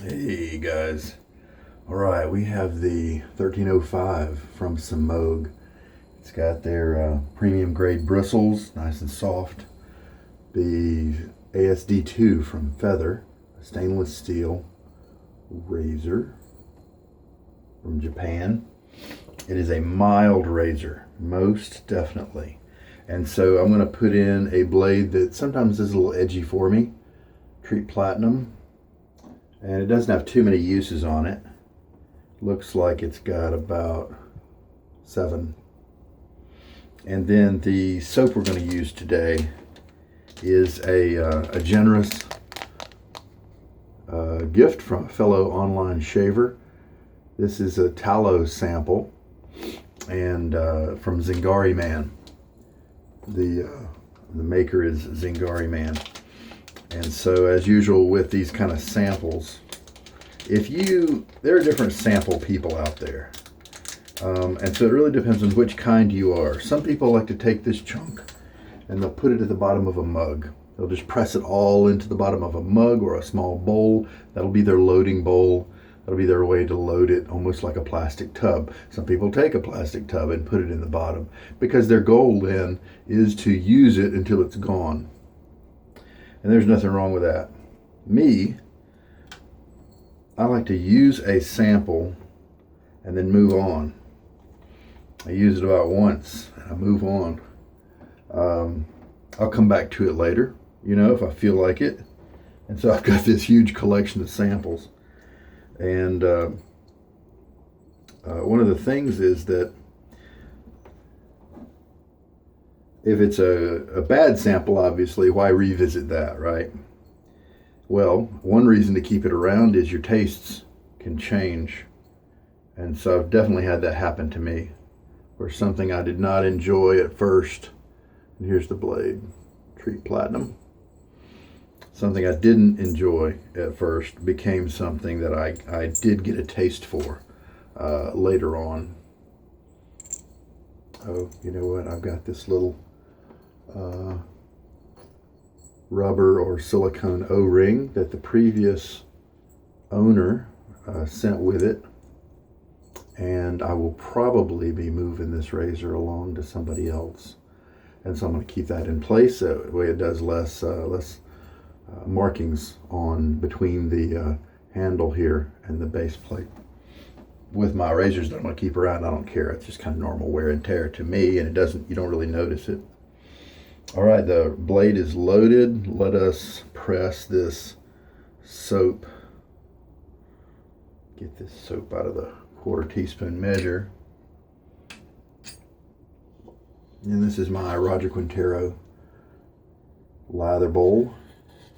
Hey guys. Alright, we have the 1305 from Semogue. It's got their premium grade bristles, nice and soft. The AS-D2 from Feather, a stainless steel razor from Japan. It is a mild razor, most definitely. And so I'm going to put in a blade that sometimes is a little edgy for me, Treet Platinum. And it doesn't have too many uses on it. Looks like it's got about 7. And then the soap we're going to use today is a generous gift from a fellow online shaver. This is a tallow sample, and from Zingari Man. The maker is Zingari Man. And so, as usual with these kind of samples, there are different sample people out there. And so it really depends on which kind you are. Some people like to take this chunk and they'll put it at the bottom of a mug. They'll just press it all into the bottom of a mug or a small bowl. That'll be their loading bowl. That'll be their way to load it, almost like a plastic tub. Some people take a plastic tub and put it in the bottom because their goal then is to use it until it's gone. And there's nothing wrong with that. Me, I like to use a sample and then move on. I use it about once and I move on. I'll come back to it later, if I feel like it. And so I've got this huge collection of samples. And one of the things is that if it's a bad sample, obviously, why revisit that, right? Well, one reason to keep it around is your tastes can change. And so I've definitely had that happen to me, where something I did not enjoy at first, and here's the blade, Treet Platinum. Something I didn't enjoy at first became something that I did get a taste for later on. Oh, you know what? I've got this little rubber or silicone O-ring that the previous owner sent with it, and I will probably be moving this razor along to somebody else, and so I'm going to keep that in place so that way it does less markings on between the handle here and the base plate. With my razors that I'm going to keep around, I don't care. It's just kind of normal wear and tear to me, and you don't really notice it. All right, the blade is loaded. Let us press this soap. Get this soap out of the 1/4 teaspoon measure. And this is my Roger Quintero lather bowl.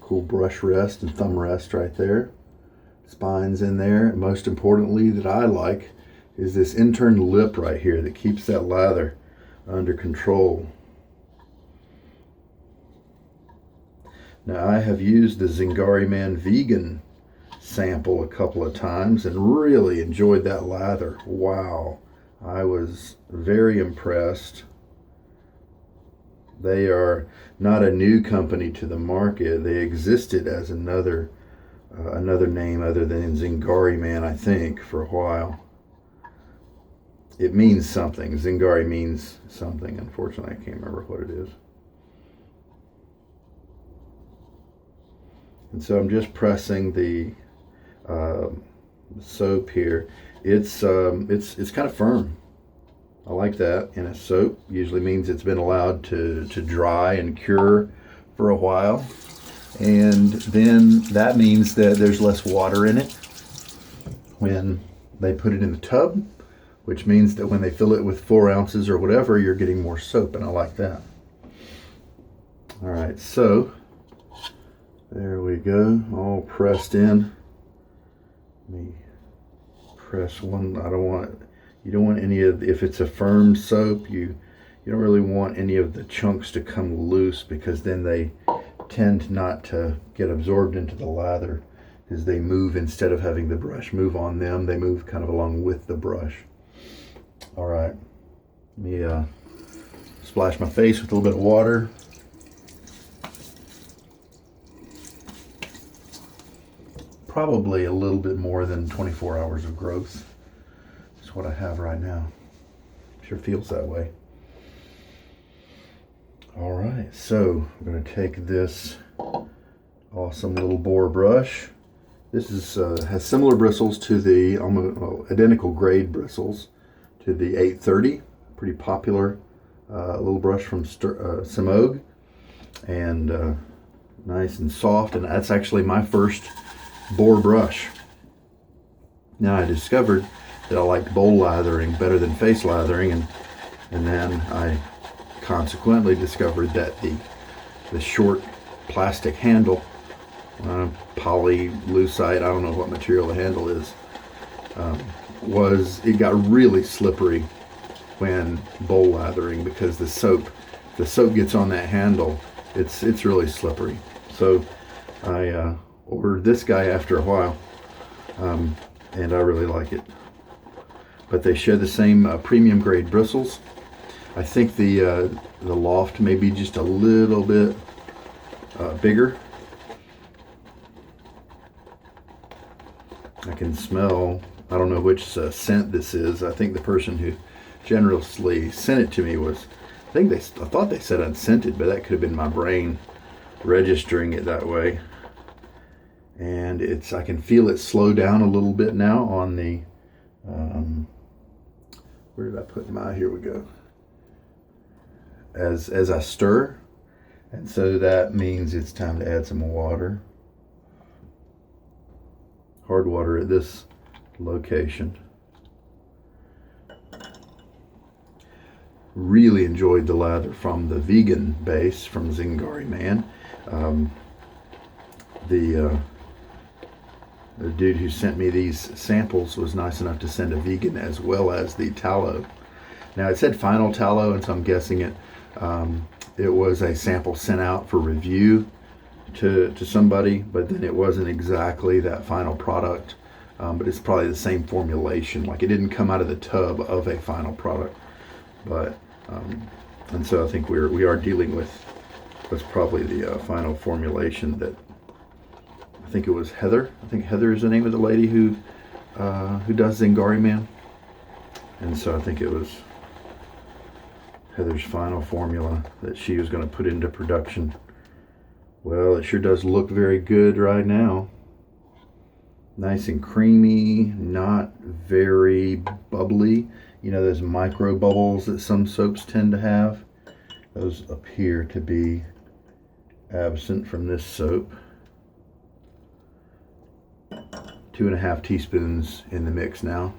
Cool brush rest and thumb rest right there. Spines in there. And most importantly, that I like, is this intern lip right here that keeps that lather under control. Now, I have used the Zingari Man vegan sample a couple of times and really enjoyed that lather. Wow, I was very impressed. They are not a new company to the market. They existed as another name other than Zingari Man, I think, for a while. It means something. Zingari means something. Unfortunately, I can't remember what it is. And so I'm just pressing the soap here. It's kind of firm. I like that in a soap. Usually means it's been allowed to dry and cure for a while. And then that means that there's less water in it when they put it in the tub, which means that when they fill it with 4 ounces or whatever, you're getting more soap, and I like that. All right, so there we go, all pressed in. Let me press one. You don't want any of, if it's a firm soap, you don't really want any of the chunks to come loose, because then they tend not to get absorbed into the lather, because they move, instead of having the brush move on them, they move kind of along with the brush. All right, let me splash my face with a little bit of water. probably a little bit more than 24 hours of growth. That's what I have right now. Sure feels that way. All right, so I'm going to take this awesome little Boar brush. This is has similar bristles to the almost identical grade bristles to the 830. Pretty popular little brush from Semogue, and nice and soft. And that's actually my first Boar brush. Now I discovered that I liked bowl lathering better than face lathering, and then I consequently discovered that the short plastic handle, polylucite, I don't know what material the handle is, it got really slippery when bowl lathering, because the soap gets on that handle, it's really slippery. So I ordered this guy after a while, and I really like it. But they share the same premium grade bristles. I think the loft may be just a little bit bigger. I can smell, I don't know which scent this is. I think the person who generously sent it to me was, I thought they said unscented, but that could have been my brain registering it that way. And I can feel it slow down a little bit now on the, where did I put my, here we go. As I stir, and so that means it's time to add some water. Hard water at this location. Really enjoyed the lather from the vegan base from Zingari Man. The dude who sent me these samples was nice enough to send a vegan as well as the tallow. Now it said final tallow, and so I'm guessing it was a sample sent out for review to somebody, but then it wasn't exactly that final product, but it's probably the same formulation. Like, it didn't come out of the tub of a final product, but and so I think we are dealing with what's probably the final formulation. That I think it was Heather. I think Heather is the name of the lady who does Zingari Man, and so I think it was Heather's final formula that she was going to put into production. Well, it sure does look very good right now. Nice and creamy, not very bubbly. You know, those micro bubbles that some soaps tend to have. Those appear to be absent from this soap. 2.5 teaspoons in the mix now.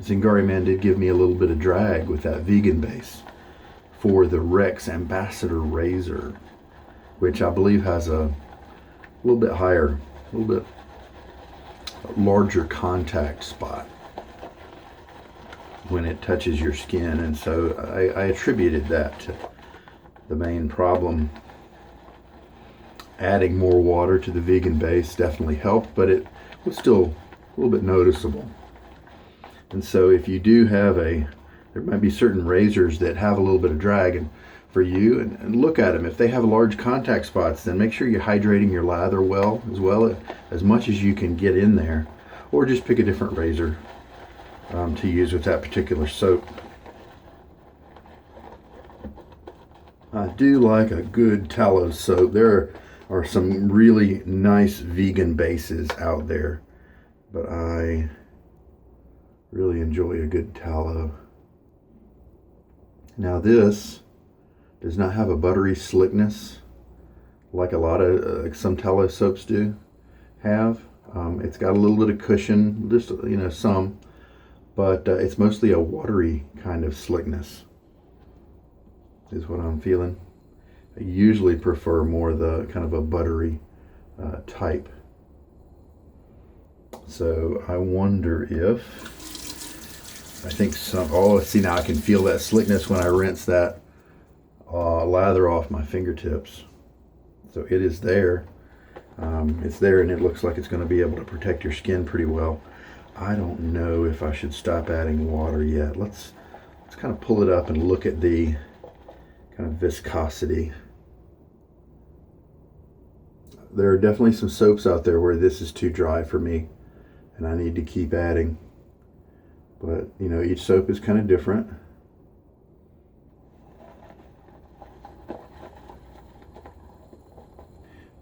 Zingari Man did give me a little bit of drag with that vegan base for the Rex Ambassador razor, which I believe has a little bit higher, a little bit larger contact spot when it touches your skin, and so I attributed that to the main problem. Adding more water to the vegan base definitely helped, but it was still a little bit noticeable. And so if you do have there might be certain razors that have a little bit of drag, and for you, and look at them. If they have large contact spots, then make sure you're hydrating your lather well as much as you can get in there, or just pick a different razor to use with that particular soap. I do like a good tallow soap. There are some really nice vegan bases out there, but I really enjoy a good tallow. Now this does not have a buttery slickness like a lot of like some tallow soaps do have. It's got a little bit of cushion, just some, but it's mostly a watery kind of slickness is what I'm feeling. I usually prefer more the kind of a buttery type. So I wonder if I think some, oh, see, now I can feel that slickness when I rinse that lather off my fingertips. So it is there. It's there, and it looks like it's going to be able to protect your skin pretty well. I don't know if I should stop adding water yet. Let's kind of pull it up and look at the kind of viscosity. There are definitely some soaps out there where this is too dry for me, and I need to keep adding. But, you know, each soap is kind of different.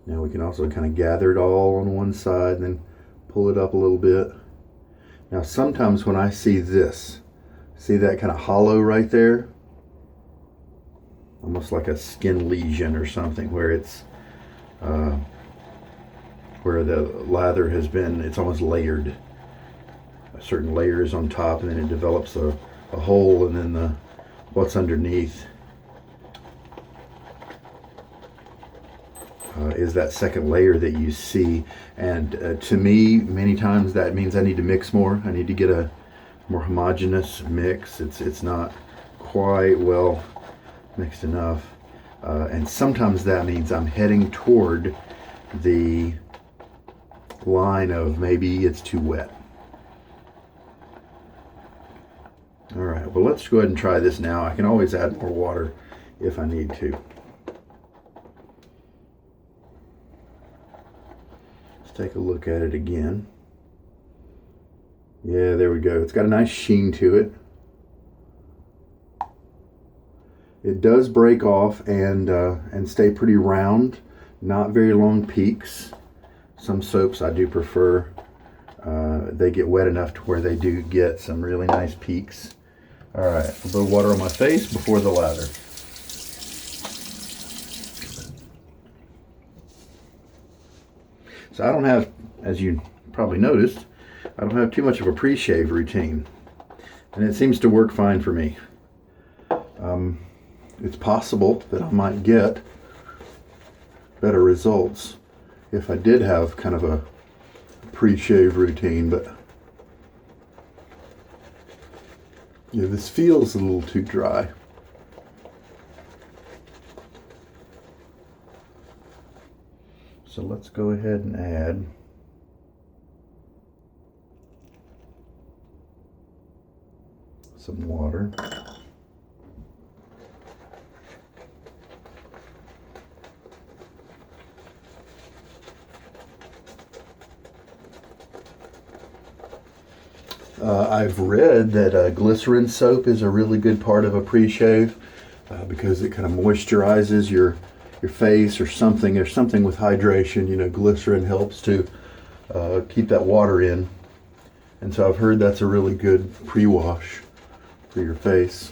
Now we can also kind of gather it all on one side and then pull it up a little bit. Now sometimes when I see this, see that kind of hollow right there? Almost like a skin lesion or something where it's, where the lather has been, it's almost layered. A certain layer is on top, and then it develops a hole, and then what's underneath is that second layer that you see. And to me, many times that means I need to mix more. I need to get a more homogeneous mix. It's not quite well mixed enough. And sometimes that means I'm heading toward the line of maybe it's too wet. All right, well, let's go ahead and try this now. I can always add more water if I need to. Let's take a look at it again. Yeah, there we go. It's got a nice sheen to it. It does break off and stay pretty round, not very long peaks. Some soaps I do prefer. They get wet enough to where they do get some really nice peaks. All right, a little water on my face before the lather. So I don't have, as you probably noticed, I don't have too much of a pre-shave routine, and it seems to work fine for me. It's possible that I might get better results if I did have kind of a pre-shave routine, but yeah, this feels a little too dry. So let's go ahead and add some water. I've read that glycerin soap is a really good part of a pre-shave because it kind of moisturizes your face or something. There's something with hydration. You know, glycerin helps to keep that water in. And so I've heard that's a really good pre-wash for your face.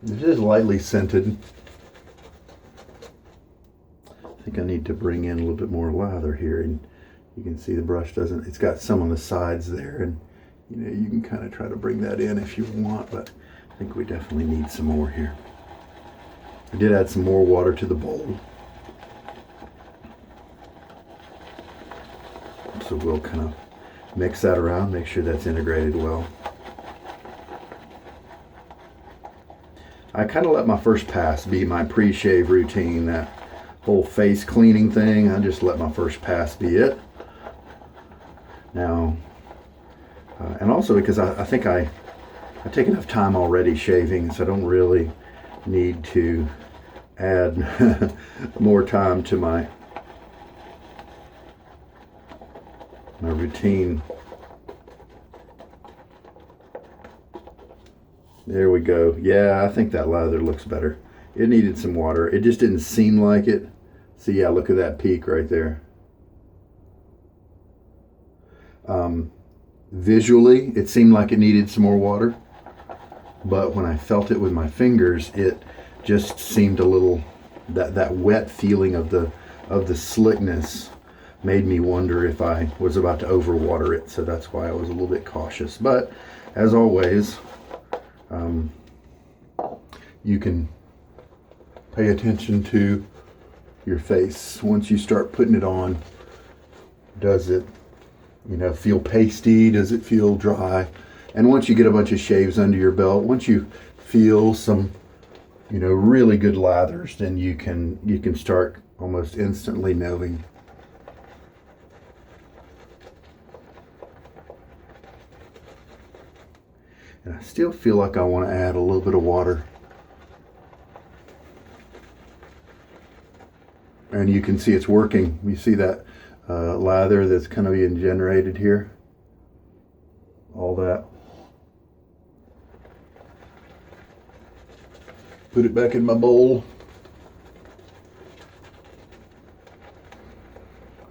It is lightly scented. I think I need to bring in a little bit more lather here, and you can see the brush doesn't, it's got some on the sides there, and you know, you can kind of try to bring that in if you want, but I think we definitely need some more here. I did add some more water to the bowl. So we'll kind of mix that around, make sure that's integrated well. I kind of let my first pass be my pre-shave routine, that whole face cleaning thing. I just let my first pass be it. Now, and also because I think I take enough time already shaving, so I don't really need to add more time to my routine. There we go. Yeah, I think that lather looks better. It needed some water. It just didn't seem like it. See, yeah, look at that peak right there. Visually, it seemed like it needed some more water, but when I felt it with my fingers, it just seemed a little, that wet feeling of the slickness made me wonder if I was about to overwater it. So that's why I was a little bit cautious. But as always, you can pay attention to your face. Once you start putting it on, does it You know, feel pasty? Does it feel dry? And once you get a bunch of shaves under your belt, once you feel some, you know, really good lathers, then you can start almost instantly knowing. And I still feel like I want to add a little bit of water. And you can see it's working. You see that lather that's kind of being generated here. All that. Put it back in my bowl.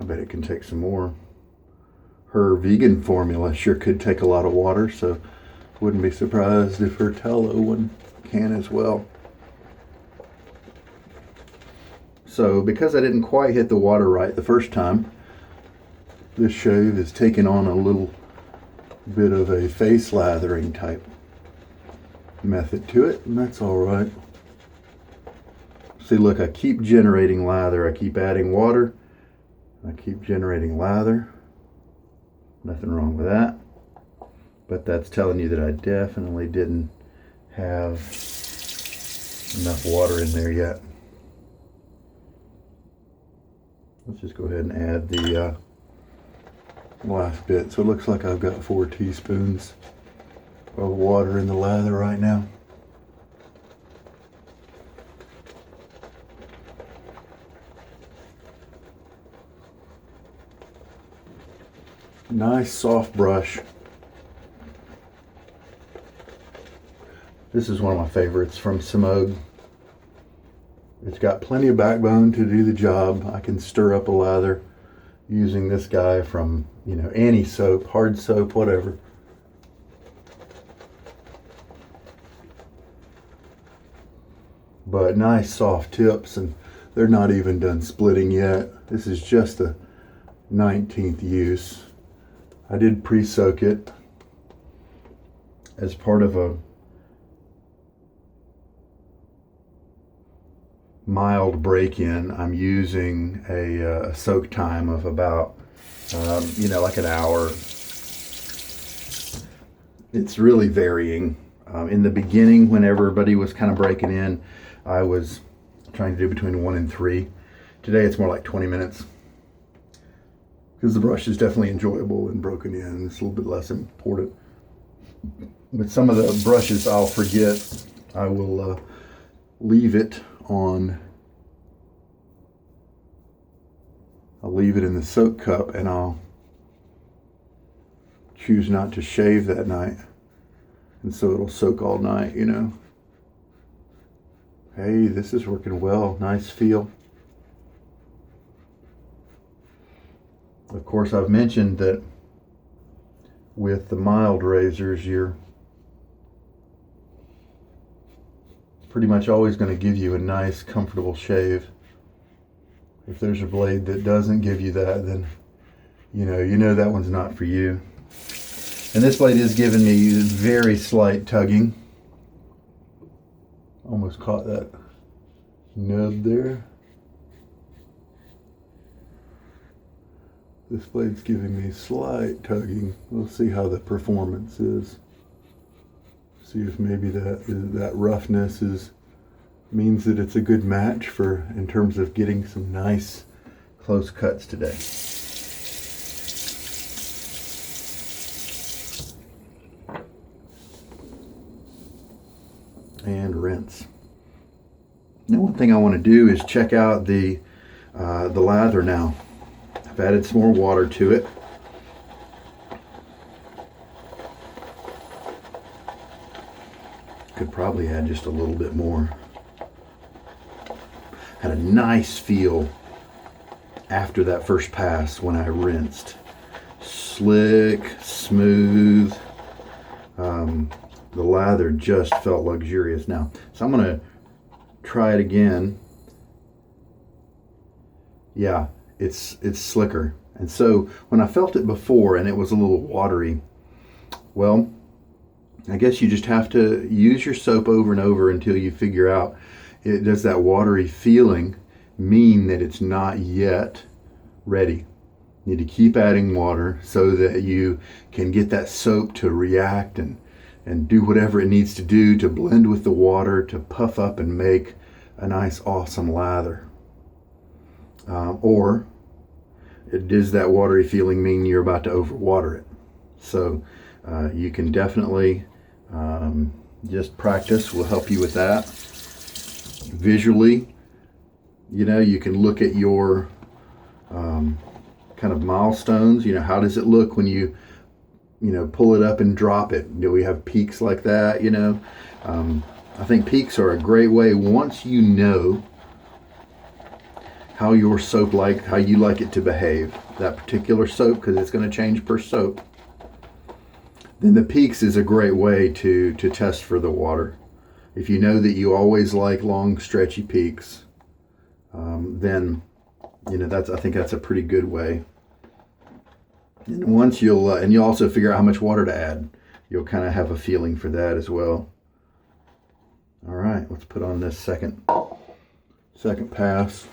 I bet it can take some more. Her vegan formula sure could take a lot of water, so wouldn't be surprised if her tallow one can as well. So because I didn't quite hit the water right the first time, this shave is taking on a little bit of a face lathering type method to it, and that's all right. See, look, I keep generating lather. I keep adding water. I keep generating lather. Nothing wrong with that. But that's telling you that I definitely didn't have enough water in there yet. Let's just go ahead and add the last bit. So it looks like I've got 4 teaspoons of water in the lather right now. Nice soft brush. This is one of my favorites from Semogue. It's got plenty of backbone to do the job. I can stir up a lather using this guy from, you know, any soap, hard soap, whatever. But nice soft tips, and they're not even done splitting yet. This is just the 19th use. I did pre-soak it as part of a mild break-in. I'm using a soak time of about, you know, like an hour. It's really varying. In the beginning, when everybody was kind of breaking in, I was trying to do between 1 and 3. Today it's more like 20 minutes. Because the brush is definitely enjoyable and broken in. It's a little bit less important. But some of the brushes I'll forget. I will leave it on. I'll leave it in the soak cup, and I'll choose not to shave that night. And so it'll soak all night, you know. Hey, this is working well. Nice feel. Of course, I've mentioned that with the mild razors, you're pretty much always going to give you a nice, comfortable shave. If there's a blade that doesn't give you that, then you know that one's not for you. And this blade is giving me very slight tugging. Almost caught that nub there. This blade's giving me slight tugging. We'll see how the performance is. See if maybe that roughness means that it's a good match for in terms of getting some nice close cuts today. And rinse. Now, one thing I want to do is check out the lather now. I've added some more water to it. Could probably add just a little bit more. Had a nice feel after that first pass when I rinsed. Slick, smooth. The lather just felt luxurious now. So I'm gonna try it again. Yeah, it's slicker. And so when I felt it before and it was a little watery, well, I guess you just have to use your soap over and over until you figure out, does that watery feeling mean that it's not yet ready? You need to keep adding water so that you can get that soap to react and do whatever it needs to do to blend with the water to puff up and make a nice, awesome lather. Or does that watery feeling mean you're about to overwater it? So you can definitely just practice will help you with that. Visually, you can look at your kind of milestones. How does it look when you pull it up and drop it? Do we have peaks like that? I think peaks are a great way, once you know how your soap how you like it to behave, that particular soap, because it's going to change per soap, then the peaks is a great way to test for the water. If you know that you always like long, stretchy peaks, then I think that's a pretty good way. And once you'll also figure out how much water to add, you'll kind of have a feeling for that as well. All right, let's put on this second pass.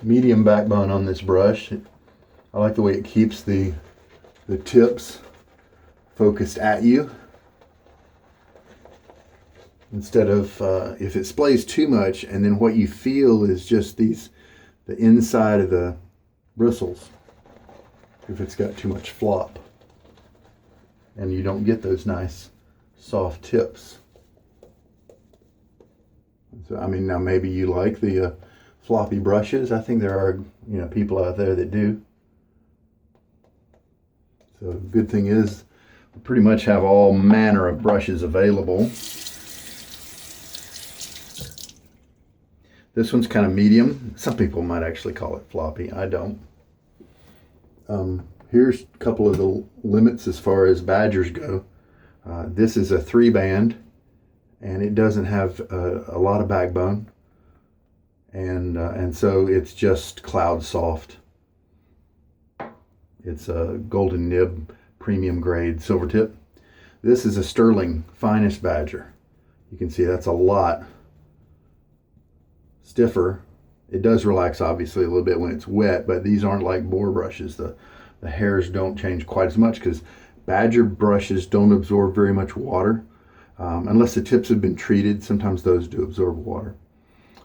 Medium backbone on this brush. I like the way it keeps the tips focused at you, instead of if it splays too much and then what you feel is just the inside of the bristles, if it's got too much flop and you don't get those nice soft tips. So now maybe you like the floppy brushes. I think there are people out there that do. So the good thing is we pretty much have all manner of brushes available. This one's kind of medium. Some people might actually call it floppy. I don't. Here's a couple of the limits as far as badgers go. This is a 3-band, and it doesn't have a lot of backbone, and so it's just cloud soft. It's a golden nib premium grade silver tip. This is a sterling finest badger. You can see that's a lot stiffer. It does relax obviously a little bit when it's wet, but these aren't like boar brushes. The hairs don't change quite as much because badger brushes don't absorb very much water unless the tips have been treated. Sometimes those do absorb water,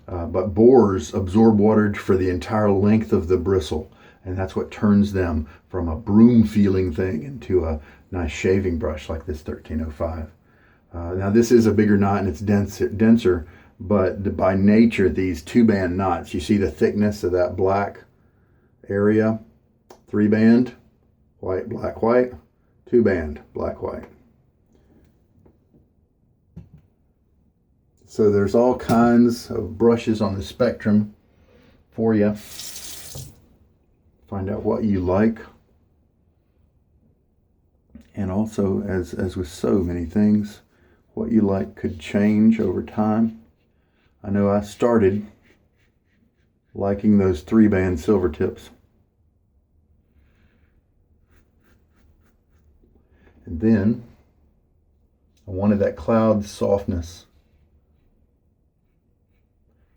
but boars absorb water for the entire length of the bristle, and that's what turns them from a broom feeling thing into a nice shaving brush like this 1305. Now this is a bigger knot and it's denser, but by nature, these 2-band knots, you see the thickness of that black area? 3-band, white, black, white, 2-band, black, white. So there's all kinds of brushes on the spectrum for you. Find out what you like. And also, as with so many things, what you like could change over time. I know I started liking those 3-band silver tips. And then I wanted that cloud softness.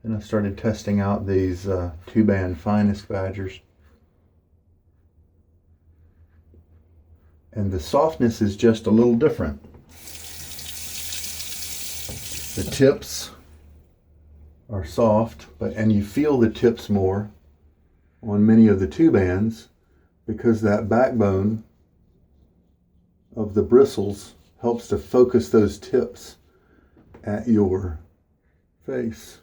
Then I started testing out these 2-band finest badgers. And the softness is just a little different. The tips are soft, and you feel the tips more on many of the 2-bands because that backbone of the bristles helps to focus those tips at your face.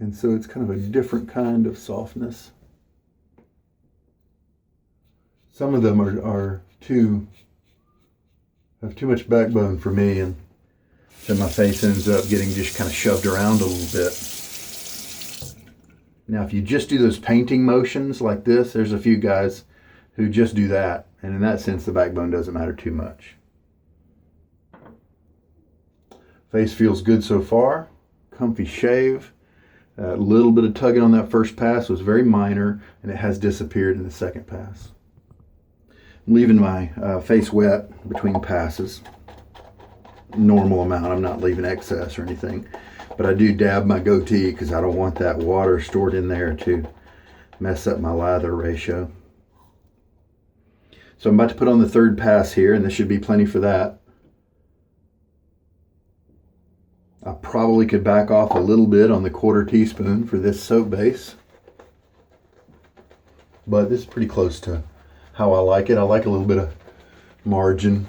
And so it's kind of a different kind of softness. Some of them have too much backbone for me, and then my face ends up getting just kind of shoved around a little bit. Now, if you just do those painting motions like this, there's a few guys who just do that. And in that sense, the backbone doesn't matter too much. Face feels good so far. Comfy shave. A little bit of tugging on that first pass was very minor, and it has disappeared in the second pass. I'm leaving my face wet between passes. normal amount. I'm not leaving excess or anything. But I do dab my goatee because I don't want that water stored in there to mess up my lather ratio. So I'm about to put on the third pass here, and this should be plenty for that. I probably could back off a little bit on the 1/4 teaspoon for this soap base. But this is pretty close to how I like it. I like a little bit of margin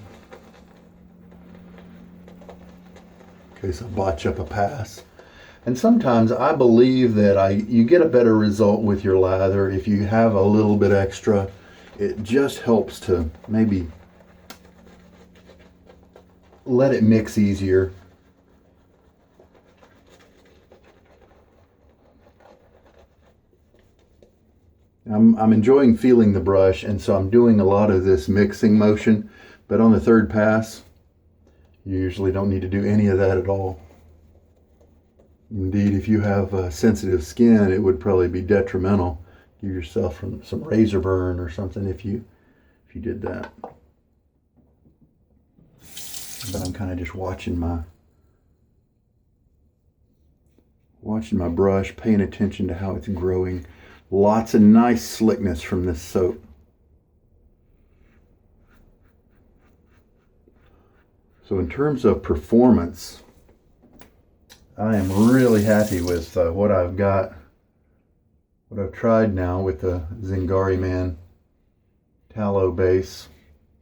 in case I botch up a pass. And sometimes I believe that you get a better result with your lather if you have a little bit extra. It just helps to maybe let it mix easier. I'm enjoying feeling the brush, and so I'm doing a lot of this mixing motion, but on the third pass, you usually don't need to do any of that at all. Indeed, if you have sensitive skin, it would probably be detrimental. Give yourself some razor burn or something if you did that. But I'm kind of just watching my brush, paying attention to how it's growing. Lots of nice slickness from this soap. So in terms of performance, I am really happy with what I've got, what I've tried now with the Zingari Man Tallow base,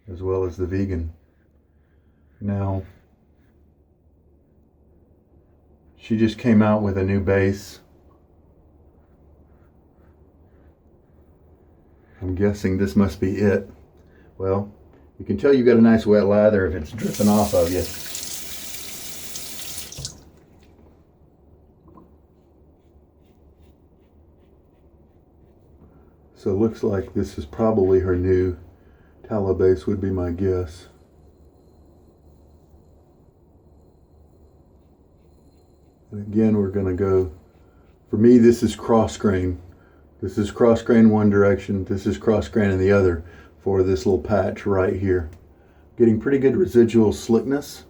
as well as the vegan. Now, she just came out with a new base. I'm guessing this must be it. Well, you can tell you've got a nice wet lather if it's dripping off of you. So it looks like this is probably her new tallow base, would be my guess. And again, we're going to go, for me, this is cross grain. This is cross grain one direction, this is cross grain in the other for this little patch right here. Getting pretty good residual slickness.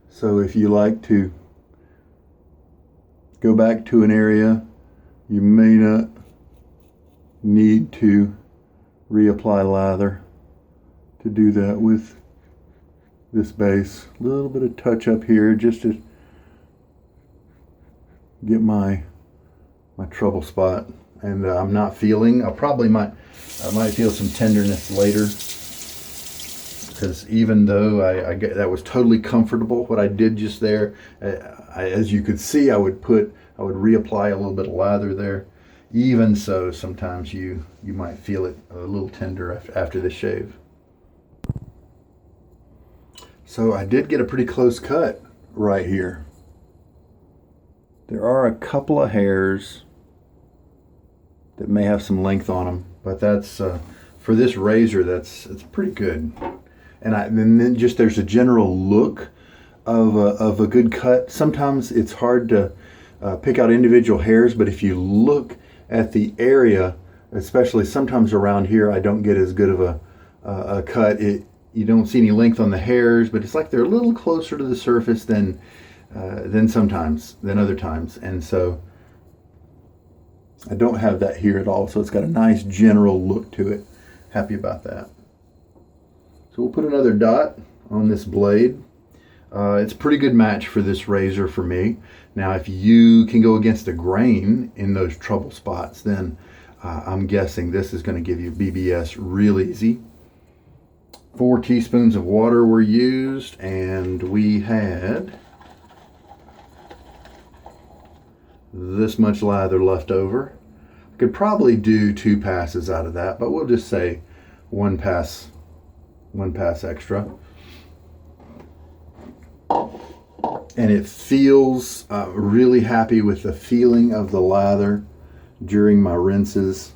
So if you like to go back to an area, you may not need to reapply lather to do that with this base. A little bit of touch up here just to get my trouble spot. And I'm not feeling, I might feel some tenderness later, because even though I get that was totally comfortable what I did just there, as you could see, I would reapply a little bit of lather there. Even so, sometimes you might feel it a little tender after the shave. So I did get a pretty close cut right here. There are a couple of hairs that may have some length on them, but that's for this razor, it's pretty good. And then just there's a general look of a good cut. Sometimes it's hard to pick out individual hairs, but if you look at the area, especially sometimes around here, I don't get as good of a cut. You don't see any length on the hairs, but it's like they're a little closer to the surface than other times, and so I don't have that here at all, so it's got a nice general look to it. Happy about that. So we'll put another dot on this blade. It's a pretty good match for this razor for me. Now, if you can go against the grain in those trouble spots, then I'm guessing this is going to give you BBS real easy. 4 teaspoons of water were used, and we had this much lather left over. I could probably do 2 passes out of that, but we'll just say one pass extra. And it feels really happy with the feeling of the lather during my rinses.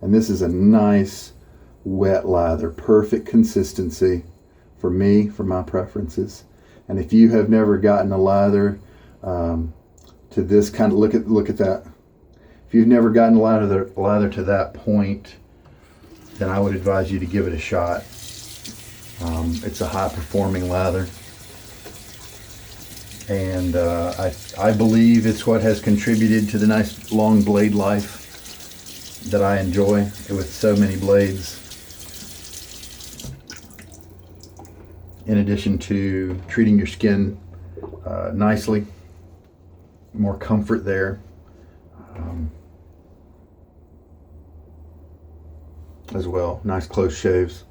And this is a nice wet lather, perfect consistency for me, for my preferences. And if you have never gotten a lather to this kind of, look at that. If you've never gotten a lather to that point, then I would advise you to give it a shot. It's a high performing lather. And I believe it's what has contributed to the nice long blade life that I enjoy with so many blades. In addition to treating your skin nicely, more comfort there. As well, nice close shaves.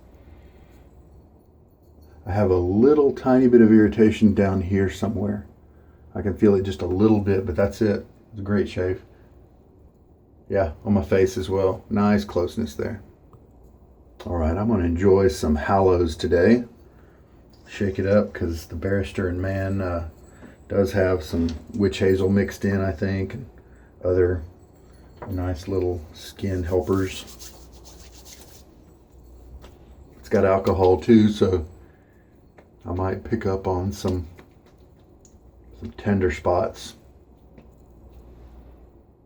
I have a little tiny bit of irritation down here somewhere. I can feel it just a little bit, but that's it. It's a great shave. Yeah, on my face as well. Nice closeness there. All right, I'm gonna enjoy some Hallows today. Shake it up because the Barrister and Mann does have some witch hazel mixed in, I think, and other nice little skin helpers. It's got alcohol too, so I might pick up on some tender spots.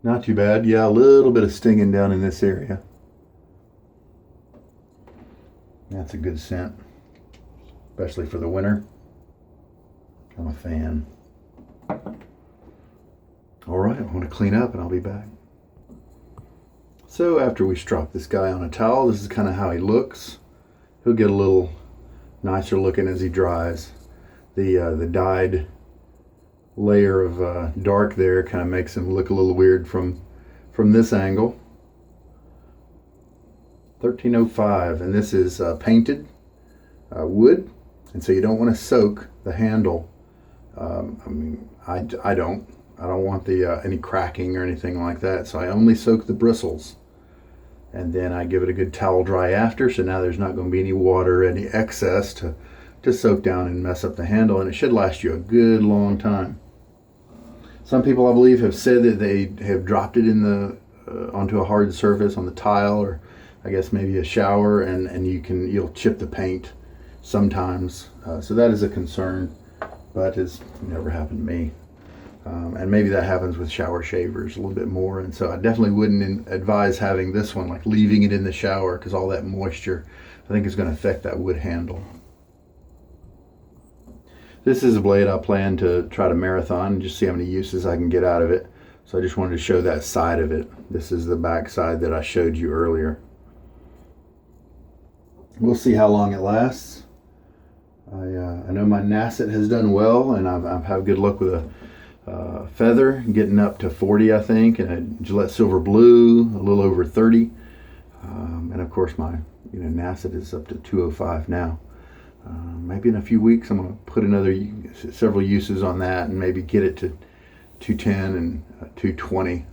Not too bad. Yeah, a little bit of stinging down in this area. That's a good scent, especially for the winter. I'm a fan. All right, I want to clean up and I'll be back. So after we strop this guy on a towel, this is kind of how he looks. He'll get a little nicer looking as he dries. The dyed layer of dark there kind of makes him look a little weird from this angle. 1305, and this is painted wood, and so you don't want to soak the handle. I don't want any cracking or anything like that, so I only soak the bristles. And then I give it a good towel dry after, so now there's not going to be any water, any excess to soak down and mess up the handle, and it should last you a good long time. Some people, I believe, have said that they have dropped it in the onto a hard surface on the tile, or I guess maybe a shower, and you'll chip the paint sometimes. So that is a concern, but it's never happened to me. And maybe that happens with shower shavers a little bit more, and so I definitely wouldn't advise having this one, like leaving it in the shower, because all that moisture I think is going to affect that wood handle. This is a blade I plan to try to marathon and just see how many uses I can get out of it. So I just wanted to show that side of it. This is the back side that I showed you earlier. We'll see how long it lasts. I know my Nasset has done well, and I've had good luck with a feather getting up to 40, I think, and a Gillette Silver Blue a little over 30, and of course my Nasset is up to 205 now. Maybe in a few weeks I'm going to put several uses on that and maybe get it to 210 and 220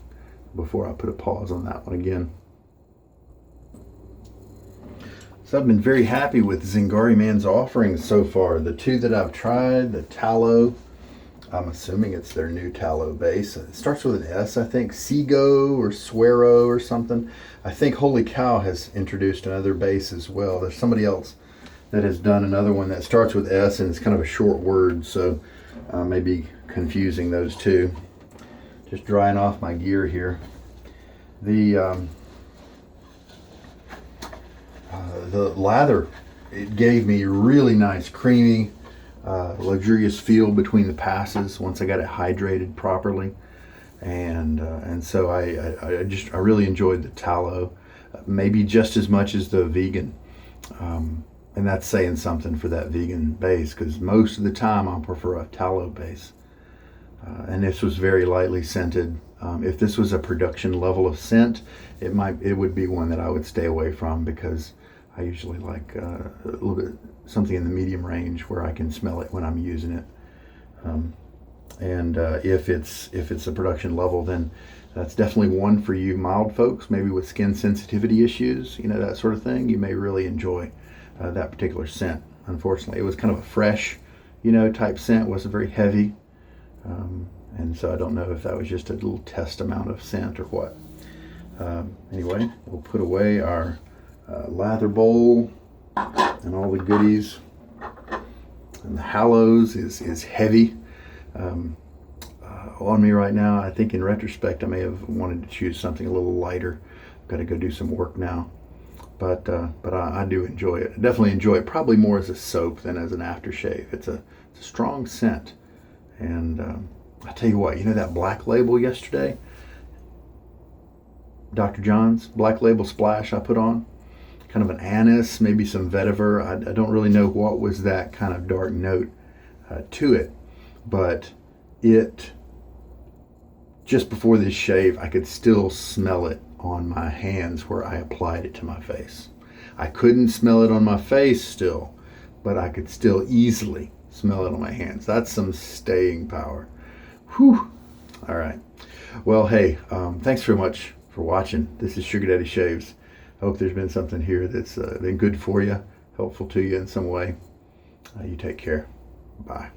before I put a pause on that one again. So I've been very happy with Zingari Man's offerings so far. The two that I've tried, the tallow, I'm assuming it's their new tallow base. It starts with an S, I think. Semogue or Swero or something. I think Holy Cow has introduced another base as well. There's somebody else that has done another one that starts with S, and it's kind of a short word, so maybe confusing those two. Just drying off my gear here. The lather, it gave me really nice, creamy, luxurious feel between the passes once I got it hydrated properly, and so I really enjoyed the tallow, maybe just as much as the vegan, and that's saying something for that vegan base, because most of the time I prefer a tallow base, and this was very lightly scented. If this was a production level of scent, it would be one that I would stay away from, because I usually like a little bit something in the medium range where I can smell it when I'm using it. If it's a production level, then that's definitely one for you mild folks, maybe with skin sensitivity issues, that sort of thing. You may really enjoy that particular scent. Unfortunately, it was kind of a fresh, type scent. It wasn't very heavy, and so I don't know if that was just a little test amount of scent or what. Anyway, we'll put away our lather bowl and all the goodies. And the Hallows is heavy on me right now. I think in retrospect I may have wanted to choose something a little lighter. I've got to go do some work now, but I do enjoy it. I definitely enjoy it, probably more as a soap than as an aftershave. It's a strong scent, And I tell you what, you know that Black Label yesterday? Dr. John's Black Label splash I put on? Kind of an anise, maybe some vetiver. I don't really know what was that kind of dark note to it. But it, just before this shave, I could still smell it on my hands where I applied it to my face. I couldn't smell it on my face still, but I could still easily smell it on my hands. That's some staying power. Whew. All right. Well, hey, thanks very much for watching. This is Sugar Daddy Shaves. I hope there's been something here that's been good for you, helpful to you in some way. You take care. Bye.